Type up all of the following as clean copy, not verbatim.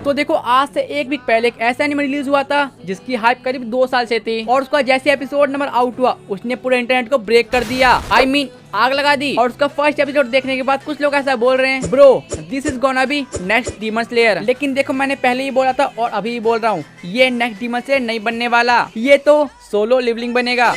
तो देखो आज से एक वीक पहले एक ऐसा एनिमे रिलीज हुआ था जिसकी हाइप करीब 2 साल से थी और उसका जैसे एपिसोड नंबर आउट हुआ उसने पूरे इंटरनेट को ब्रेक कर दिया। I mean, आग लगा दी। और उसका फर्स्ट एपिसोड देखने के बाद कुछ लोग ऐसा बोल रहे हैं, bro this is gonna be next demon slayer. लेकिन देखो मैंने पहले ही बोला था और अभी भी बोल रहा हूँ, ये नेक्स्ट डीमन स्लेयर नहीं बनने वाला, ये तो सोलो लेवलिंग बनेगा।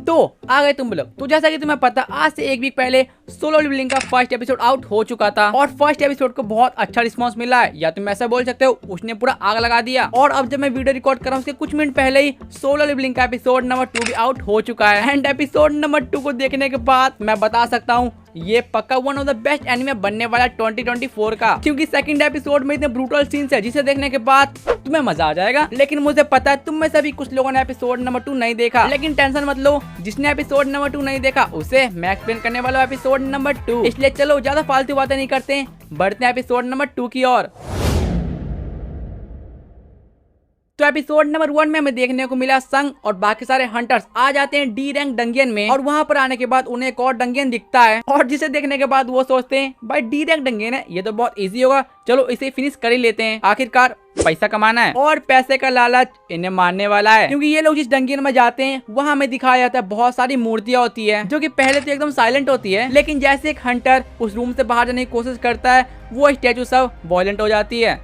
तो आ गए तुम लोग। तो जैसा कि तुम्हें पता, आज से एक वीक पहले सोलो लेवलिंग का फर्स्ट एपिसोड आउट हो चुका था और फर्स्ट एपिसोड को बहुत अच्छा रिस्पांस मिला है, या तुम ऐसा बोल सकते हो उसने पूरा आग लगा दिया। और अब जब मैं वीडियो रिकॉर्ड कर रहा हूँ उसके कुछ मिनट पहले ही सोलो लेवलिंग का एपिसोड नंबर 2 भी आउट हो चुका है। एंड एपिसोड नंबर 2 को देखने के बाद मैं बता सकता हूँ ये पक्का one of the best anime बनने वाला 2024 का, क्योंकि सेकंड एपिसोड में इतने ब्रूटल सीन्स है जिसे देखने के बाद तुम्हें मजा आ जाएगा। लेकिन मुझे पता है तुम में से भी कुछ लोगों ने एपिसोड नंबर 2 नहीं देखा, लेकिन टेंशन मत लो, जिसने एपिसोड नंबर 2 नहीं देखा उसे मैं एक्सप्लेन करने वाला हूँ एपिसोड नंबर 2। इसलिए चलो ज्यादा फालतू बातें नहीं करते, बढ़ते हैं एपिसोड नंबर 2 की ओर। तो एपिसोड नंबर 1 में हमें देखने को मिला संग और बाकी सारे हंटर्स आ जाते हैं डी रैंक डंगियन में, और वहां पर आने के बाद उन्हें एक और डंगियन दिखता है और जिसे देखने के बाद वो सोचते हैं भाई डी रैंक डंगियन है, ये तो बहुत इजी होगा, चलो इसे फिनिश कर ही लेते हैं, आखिरकार पैसा कमाना है। और पैसे का लालच इन्हें मारने वाला है, क्योंकि ये लोग जिस डंगियन में जाते हैं वहाँ हमें दिखाया जाता है बहुत सारी मूर्तियाँ होती है जो कि पहले तो एकदम साइलेंट होती है, लेकिन जैसे एक हंटर उस रूम से बाहर जाने की कोशिश करता है वो स्टैचू सब वॉयलेंट हो जाती है।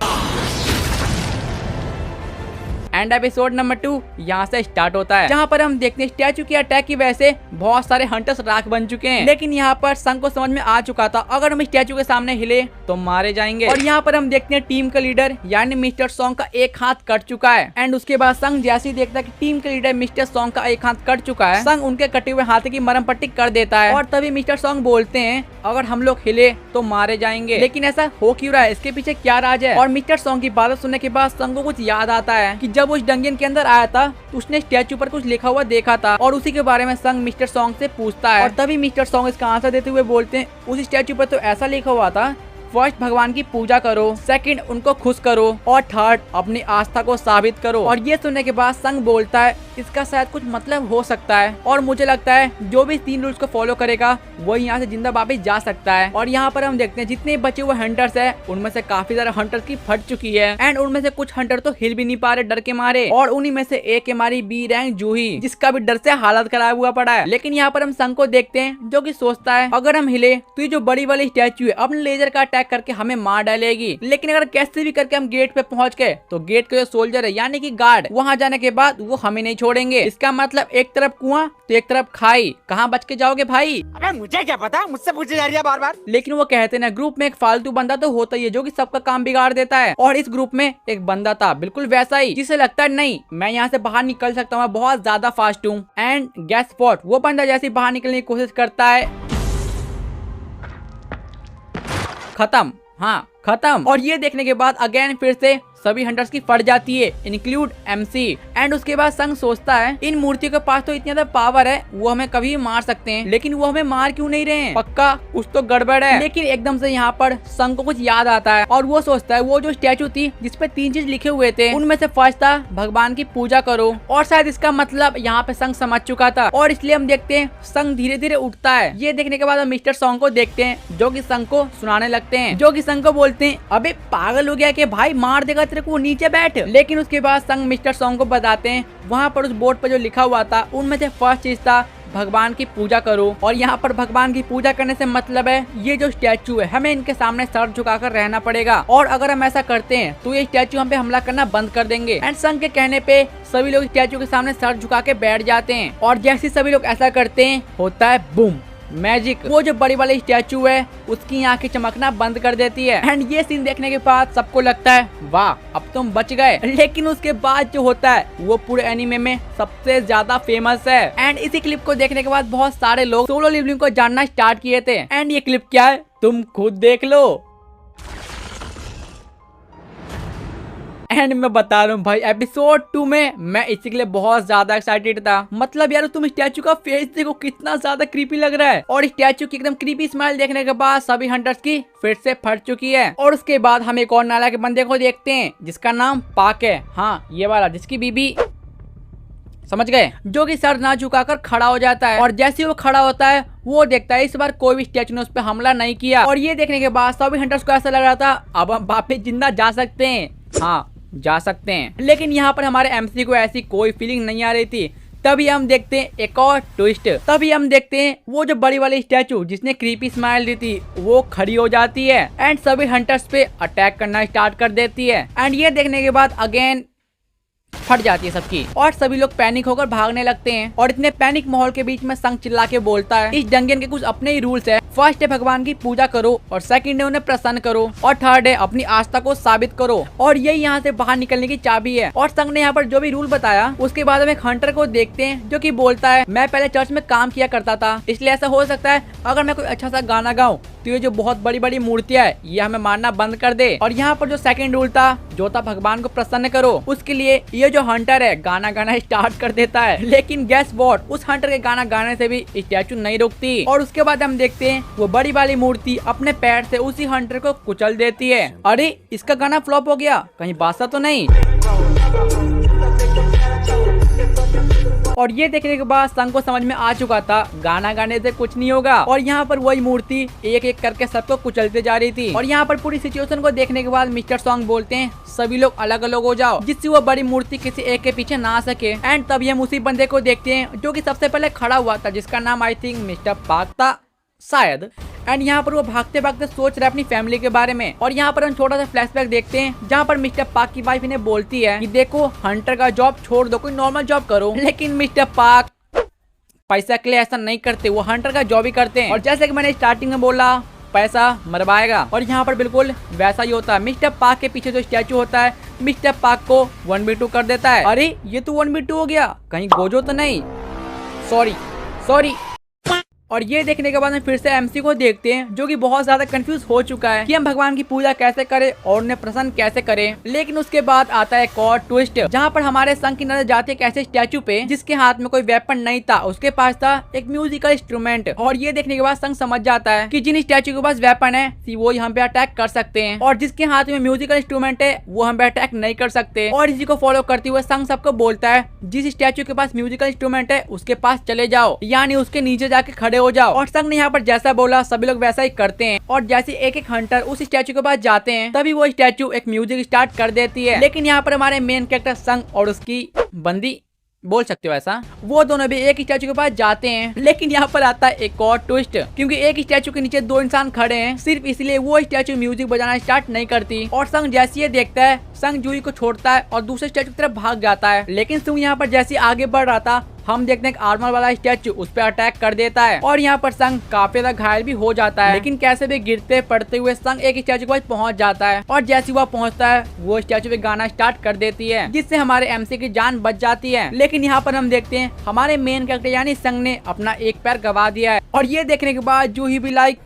एंड एपिसोड नंबर 2 यहाँ से स्टार्ट होता है, जहाँ पर हम देखते हैं स्टैचू की अटैक की वजह से बहुत सारे हंटर्स राख बन चुके हैं। लेकिन यहाँ पर संग को समझ में आ चुका था अगर हम स्टैचू के सामने हिले तो मारे जाएंगे। और यहाँ पर हम देखते हैं टीम का लीडर यानी मिस्टर सॉन्ग का एक हाथ कट चुका है। एंड उसके बाद संग जैसे ही देखता है कि टीम का लीडर मिस्टर सॉन्ग का एक हाथ कट चुका है, संग उनके कटे हुए हाथ की मरहम पट्टी कर देता है। और तभी मिस्टर सॉन्ग बोलते हैं अगर हम लोग हिले तो मारे जाएंगे। लेकिन ऐसा हो क्यों रहा है, इसके पीछे क्या राज है? और मिस्टर सॉन्ग की बात सुनने के बाद संग को कुछ याद आता है कि जब उस डंगियन के अंदर आया था तो उसने स्टैचू पर कुछ लिखा हुआ देखा था और उसी के बारे में संग मिस्टर सॉन्ग से पूछता है। और तभी मिस्टर सॉन्ग इसका आंसर देते हुए बोलते हैं उस स्टैचू पर तो ऐसा लिखा हुआ था, फर्स्ट भगवान की पूजा करो, सेकंड उनको खुश करो और थर्ड अपनी आस्था को साबित करो। और ये सुनने के बाद संग बोलता है इसका शायद कुछ मतलब हो सकता है, और मुझे लगता है जो भी 3 रूल्स को फॉलो करेगा वो यहाँ से जिंदा वापस जा सकता है। और यहाँ पर हम देखते हैं जितने बचे हुए हंटर्स है उनमें से काफी सारे हंटर्स की फट चुकी है एंड उनमें से कुछ हंटर तो हिल भी नहीं पा रहे डर के मारे, और उन्हीं में से एक हमारी बी रैंक जूही जिसका भी डर से हालत खराब हुआ पड़ा है। लेकिन यहाँ पर हम संग को देखते हैं जो की सोचता है अगर हम हिले तो ये जो बड़ी वाली स्टैचू है अपने लेजर का अटैक करके हमें मार डालेगी। लेकिन अगर कैसे भी करके हम गेट पे पहुंच गए तो गेट के जो सोल्जर है यानी कि गार्ड वहां जाने के बाद वो हमें नहीं छोड़ेंगे। इसका मतलब एक तरफ कुआं तो एक तरफ खाई, कहाँ बच के जाओगे भाई? अबे मुझे क्या पता, मुझसे पूछे जा रही है बार बार। लेकिन वो कहते हैं ना ग्रुप में एक फालतू बंदा तो होता ही है जो कि सबका काम बिगाड़ देता है, और इस ग्रुप में एक बंदा था बिल्कुल वैसा ही जिसे लगता है नहीं मैं यहाँ से बाहर निकल सकता हूँ, मैं बहुत ज्यादा फास्ट हूँ। एंड गेस व्हाट, वो बंदा जैसे ही बाहर निकलने की कोशिश करता है खत्म, हाँ खत्म। और ये देखने के बाद अगेन फिर से सभी हंटर्स की फट जाती है इंक्लूड एमसी। एंड उसके बाद संग सोचता है इन मूर्तियों के पास तो इतनी ज्यादा पावर है वो हमें कभी भी मार सकते हैं, लेकिन वो हमें मार क्यों नहीं रहे हैं, पक्का कुछ तो गड़बड़ है। लेकिन एकदम से यहाँ पर संग को कुछ याद आता है और वो सोचता है वो जो स्टैचू थी जिसपे 3 चीज लिखे हुए थे उनमें से फर्स्ट था भगवान की पूजा करो, और शायद इसका मतलब यहाँ पे संग समझ चुका था और इसलिए हम देखते हैं संग धीरे धीरे उठता है। ये देखने के बाद हम मिस्टर सॉन्ग को देखते हैं जो की संग को सुनाने लगते हैं, जो की संग को बोलते हैं अबे पागल हो गया कि भाई मार देगा तेरे को, नीचे बैठ। लेकिन उसके बाद संग मिस्टर सॉन्ग को बताते हैं वहाँ पर उस बोर्ड पर जो लिखा हुआ था उनमें से फर्स्ट चीज था भगवान की पूजा करो, और यहाँ पर भगवान की पूजा करने से मतलब है ये जो स्टैचू है हमें इनके सामने सर झुकाकर रहना पड़ेगा, और अगर हम ऐसा करते हैं तो ये स्टैचू हम पे हमला करना बंद कर देंगे। एंड संग के कहने पे सभी लोग स्टैचू के सामने सर झुका के बैठ जाते हैं, और जैसे सभी लोग ऐसा करते हैं होता है बूम मैजिक, वो जो बड़ी वाली स्टैचू है उसकी आंखें चमकना बंद कर देती है। एंड ये सीन देखने के बाद सबको लगता है वाह अब तुम बच गए। लेकिन उसके बाद जो होता है वो पूरे एनीमे में सबसे ज्यादा फेमस है। एंड इसी क्लिप को देखने के बाद बहुत सारे लोग सोलो लेवलिंग को जानना स्टार्ट किए थे। एंड ये क्लिप क्या है तुम खुद देख लो। एंड मैं बता रहा हूँ भाई एपिसोड 2 में मैं इसी के लिए बहुत ज्यादा एक्साइटेड था। मतलब यार तुम स्टैचू का फेस देखो कितना ज्यादा क्रीपी लग रहा है, और स्टैचू की एकदम क्रीपी स्माइल देखने के बाद सभी हंटर्स की फिर से फट चुकी है। और उसके बाद हम एक और नाला के बंदे को देखते हैं जिसका नाम पाक है, हाँ ये वाला जिसकी बीबी समझ गए, जो कि सर ना झुकाकर खड़ा हो जाता है। और जैसे वो खड़ा होता है वो देखता है इस बार कोई भी स्टैचू ने उस पर हमला नहीं किया। और ये देखने के बाद सभी हंटर्स को ऐसा लग रहा था अब हम वापस जिंदा जा सकते हैं, हाँ जा सकते हैं। लेकिन यहाँ पर हमारे एमसी को ऐसी कोई फीलिंग नहीं आ रही थी। तभी हम देखते हैं एक और ट्विस्ट। तभी हम देखते हैं वो जो बड़ी वाली स्टैचू जिसने क्रीपी स्माइल दी थी वो खड़ी हो जाती है एंड सभी हंटर्स पे अटैक करना स्टार्ट कर देती है। एंड ये देखने के बाद अगेन फट जाती है सबकी और सभी लोग पैनिक होकर भागने लगते हैं। और इतने पैनिक माहौल के बीच में संग चिल्ला के बोलता है इस डंगन के कुछ अपने ही रूल्स है। फर्स्ट है भगवान की पूजा करो, और सेकंड है उन्हें प्रसन्न करो, और थर्ड है अपनी आस्था को साबित करो। और यही यहाँ से बाहर निकलने की चाबी है। और संग ने यहाँ पर जो भी रूल बताया उसके बाद हम एक हंटर को देखते हैं जो कि बोलता है मैं पहले चर्च में काम किया करता था, इसलिए ऐसा हो सकता है अगर मैं कोई अच्छा सा गाना गाऊं तो ये जो बहुत बड़ी बड़ी मूर्तियां है ये हमें मारना बंद कर दे। और यहाँ पर जो सेकंड रूल था जो था भगवान को प्रसन्न करो, उसके लिए ये जो हंटर है गाना गाना स्टार्ट कर देता है। लेकिन गेस व्हाट, उस हंटर के गाना गाने से भी स्टैचू नहीं रुकती। और उसके बाद हम देखते हैं वो बड़ी वाली मूर्ति अपने पैर से उसी हंटर को कुचल देती है। अरे इसका गाना फ्लॉप हो गया, कहीं बादशाह तो नहीं। और ये देखने के बाद संग को समझ में आ चुका था गाना गाने से कुछ नहीं होगा। और यहाँ पर वही मूर्ति एक एक करके सबको कुचलते जा रही थी। और यहाँ पर पूरी सिचुएशन को देखने के बाद मिस्टर सॉन्ग बोलते हैं सभी लोग अलग अलग हो जाओ, जिससे वो बड़ी मूर्ति किसी एक के पीछे ना आ सके। एंड तभी हम उसी बंदे को देखते हैं जो कि सबसे पहले खड़ा हुआ था, जिसका नाम आई थिंक मिस्टर पार्क था शायद। एंड यहाँ पर वो भागते भागते सोच रहे अपनी फैमिली के बारे में। और यहाँ पर हम छोटा सा फ्लैशबैक देखते हैं जहाँ पर मिस्टर पार्क की वाइफ इन्हें बोलती है कि देखो हंटर का जॉब छोड़ दो, कोई नॉर्मल जॉब करो। लेकिन मिस्टर पार्क पैसा के लिए ऐसा नहीं करते, वो हंटर का जॉब ही करते हैं। और जैसे कि मैंने स्टार्टिंग में बोला पैसा मरवाएगा, और यहाँ पर बिल्कुल वैसा ही होता है। मिस्टर पार्क के पीछे जो स्टैचू होता है मिस्टर पार्क को 1v2 कर देता है। अरे ये तो 1v2 हो गया, कहीं गोजो तो नहीं, सॉरी। और ये देखने के बाद हम फिर से एमसी को देखते हैं जो कि बहुत ज्यादा कंफ्यूज हो चुका है कि हम भगवान की पूजा कैसे करें और उन्हें प्रसन्न कैसे करें। लेकिन उसके बाद आता है एक और ट्विस्ट जहाँ पर हमारे संग की नजर जाती है एक ऐसे स्टैचू पे जिसके हाथ में कोई वेपन नहीं था, उसके पास था एक म्यूजिकल इंस्ट्रूमेंट। और ये देखने के बाद संग समझ जाता है कि जिन स्टैचू के पास वेपन है वो यहाँ पे अटैक कर सकते हैं, और जिसके हाथ में म्यूजिकल इंस्ट्रूमेंट है वो हम पे अटैक नहीं कर सकते। और इसी को फॉलो करते हुए संग सबको बोलता है जिस स्टैचू के पास म्यूजिकल इंस्ट्रूमेंट है उसके पास चले जाओ, यानी उसके नीचे जाके खड़े हो जाओ। और संग ने यहाँ पर जैसा बोला सभी लोग वैसा ही करते हैं। और जैसे एक एक हंटर उस स्टैचू के पास जाते हैं तभी वो स्टैचू एक म्यूजिक स्टार्ट कर देती है। लेकिन यहाँ पर हमारे मेन कैरेक्टर संग और उसकी बंदी, बोल सकते हो ऐसा, वो दोनों भी एक स्टैचू के पास जाते हैं। लेकिन यहाँ पर आता है एक और ट्विस्ट, क्योंकि एक स्टैचू के नीचे दो इंसान खड़े हैं, सिर्फ इसलिए वो स्टैचू म्यूजिक बजाना स्टार्ट नहीं करती। और संग जैसे ये देखता है संग जूही को छोड़ता है और दूसरे स्टैचू की तरफ भाग जाता है। लेकिन संग यहाँ पर जैसे आगे बढ़ रहा था हम देखते हैं आर्मर वाला स्टैचू उस पर अटैक कर देता है। और यहाँ पर संग काफी ज्यादा घायल भी हो जाता है। लेकिन कैसे भी गिरते पड़ते हुए संग एक स्टैचू के पास पहुंच जाता है। और जैसे वह पहुंचता है वो स्टैचू पे गाना स्टार्ट कर देती है, जिससे हमारे एमसी की जान बच जाती है। लेकिन यहाँ पर हम देखते हैं हमारे मेन कैरेक्टर यानी संग ने अपना एक पैर गवा दिया है। और ये देखने के बाद जूही भी लाइक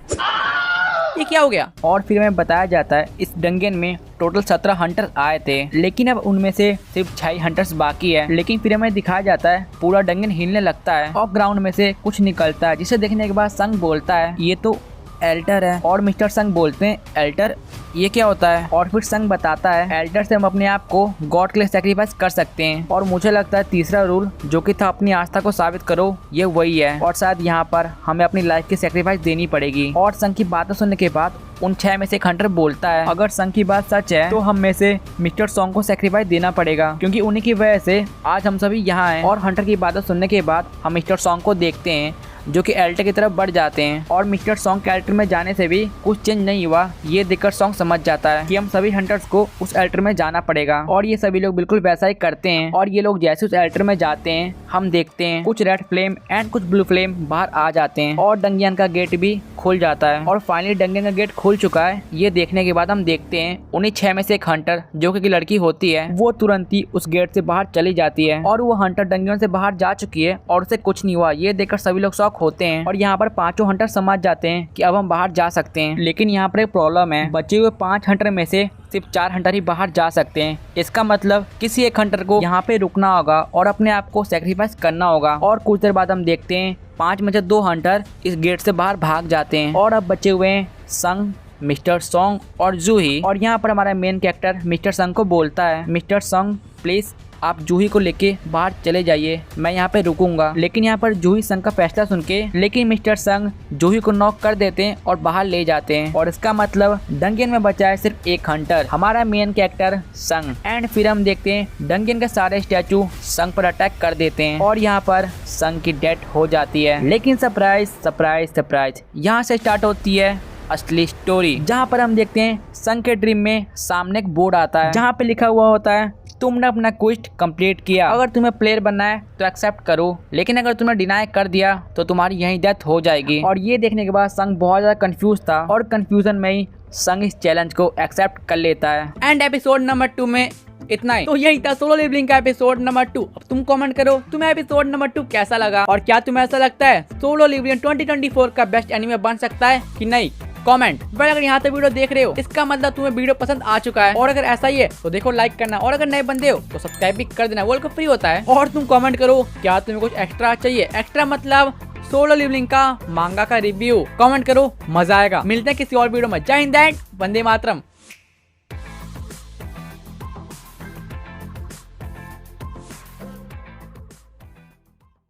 ये क्या हो गया। और फिर हमें बताया जाता है इस डंगन में टोटल 17 हंटर आए थे, लेकिन अब उनमें से सिर्फ 6 हंटर्स बाकी है। लेकिन फिर हमें दिखाया जाता है पूरा डंगन हिलने लगता है और ग्राउंड में से कुछ निकलता है, जिसे देखने के बाद संग बोलता है ये तो एल्टर है। और मिस्टर संग बोलते हैं एल्टर ये क्या होता है। और फिर संग बताता है एल्टर से हम अपने आप को गॉड के लिए सैक्रिफाइस कर सकते हैं। और मुझे लगता है तीसरा रूल जो कि था अपनी आस्था को साबित करो, ये वही है। और शायद यहाँ पर हमें अपनी लाइफ की सैक्रिफाइस देनी पड़ेगी। और संग की बातें सुनने के बाद उन 6 में से एक हंटर बोलता है अगर संग की बात सच है तो हम में से मिस्टर सॉन्ग को सैक्रिफाइस देना पड़ेगा, क्योंकि उन्हीं की वजह से आज हम सभी यहाँ हैं। और हंटर की बातें सुनने के बाद हम मिस्टर सॉन्ग को देखते हैं जो कि एल्टर की तरफ बढ़ जाते हैं। और मिस्टर सॉन्ग के एल्टर में जाने से भी कुछ चेंज नहीं हुआ, ये देखकर सॉन्ग समझ जाता है कि हम सभी हंटर्स को उस एल्टर में जाना पड़ेगा। और ये सभी लोग बिल्कुल वैसा ही करते हैं। और ये लोग जैसे उस एल्टर में जाते हैं हम देखते हैं कुछ रेड फ्लेम एंड कुछ ब्लू फ्लेम बाहर आ जाते हैं और डंगियन का गेट भी खुल जाता है। और फाइनली डंगियन का गेट खुल चुका है। ये देखने के बाद हम देखते हैं उन्हीं 6 में से एक हंटर जो कि लड़की होती है वो तुरंत ही उस गेट से बाहर चली जाती है। और वो हंटर डंगियन से बाहर जा चुकी है और उसे कुछ नहीं हुआ। ये देखकर सभी लोग शॉक होते हैं। और यहाँ पर 5 हंटर समझ जाते हैं कि अब हम बाहर जा सकते हैं। लेकिन यहाँ पर एक प्रॉब्लम है, बचे हुए 5 हंटर में से सिर्फ 4 हंटर ही बाहर जा सकते हैं। इसका मतलब किसी एक हंटर को यहाँ पे रुकना होगा और अपने आप को सैक्रिफाइस करना होगा। और कुछ देर बाद हम देखते हैं 5 में से 2 हंटर इस गेट से बाहर भाग जाते हैं। और अब बचे हुए हैं संग, मिस्टर सॉन्ग और जूही। और यहाँ पर हमारा मेन कैरेक्टर मिस्टर संग को बोलता है मिस्टर सॉन्ग प्लीज आप जूही को लेके बाहर चले जाइए, मैं यहाँ पे रुकूंगा। लेकिन यहाँ पर जूही संग का फैसला सुन के लेकिन मिस्टर संग जूही को नॉक कर देते हैं और बाहर ले जाते हैं। और इसका मतलब डंगियन में बचा है सिर्फ एक हंटर, हमारा मेन कैरेक्टर संग। एंड फिर हम देखते हैं डंगियन के सारे स्टैचू संग पर अटैक कर देते हैं और यहाँ पर संग की डेथ हो जाती है। लेकिन सरप्राइज सरप्राइज सरप्राइज, यहाँ से स्टार्ट होती है असली स्टोरी, जहाँ पर हम देखते हैं संग के ड्रीम में सामने एक बोर्ड आता है जहाँ पे लिखा हुआ होता है तुमने अपना क्वेस्ट कंप्लीट किया, अगर तुम्हें प्लेयर बनना है तो एक्सेप्ट करो, लेकिन अगर तुमने डिनाई कर दिया तो तुम्हारी यही डेथ हो जाएगी। और ये देखने के बाद संग बहुत ज्यादा कंफ्यूज था और कंफ्यूजन में ही संग इस चैलेंज को एक्सेप्ट कर लेता है। एंड एपिसोड नंबर 2 में इतना ही। तो यही था सोलो लेवलिंग का एपिसोड नंबर 2। अब तुम कमेंट करो तुम्हें एपिसोड नंबर 2 कैसा लगा और क्या तुम्हें ऐसा लगता है सोलो लेवलिंग 2024 का बेस्ट एनिमे बन सकता है कि नहीं। कमेंट। बट अगर यहाँ तक वीडियो देख रहे हो इसका मतलब तुम्हें वीडियो पसंद आ चुका है, और अगर ऐसा ही है तो देखो लाइक करना, और अगर नए बंदे हो तो सब्सक्राइब भी कर देना, वर्ल्ड कप फ्री होता है। और तुम कमेंट करो क्या तुम्हें कुछ एक्स्ट्रा चाहिए, एक्स्ट्रा मतलब सोलो लेवलिंग का मांगा का रिव्यू। कमेंट करो, मजा आएगा। मिलते हैं किसी और वीडियो में। जय हिंद, वंदे मातरम।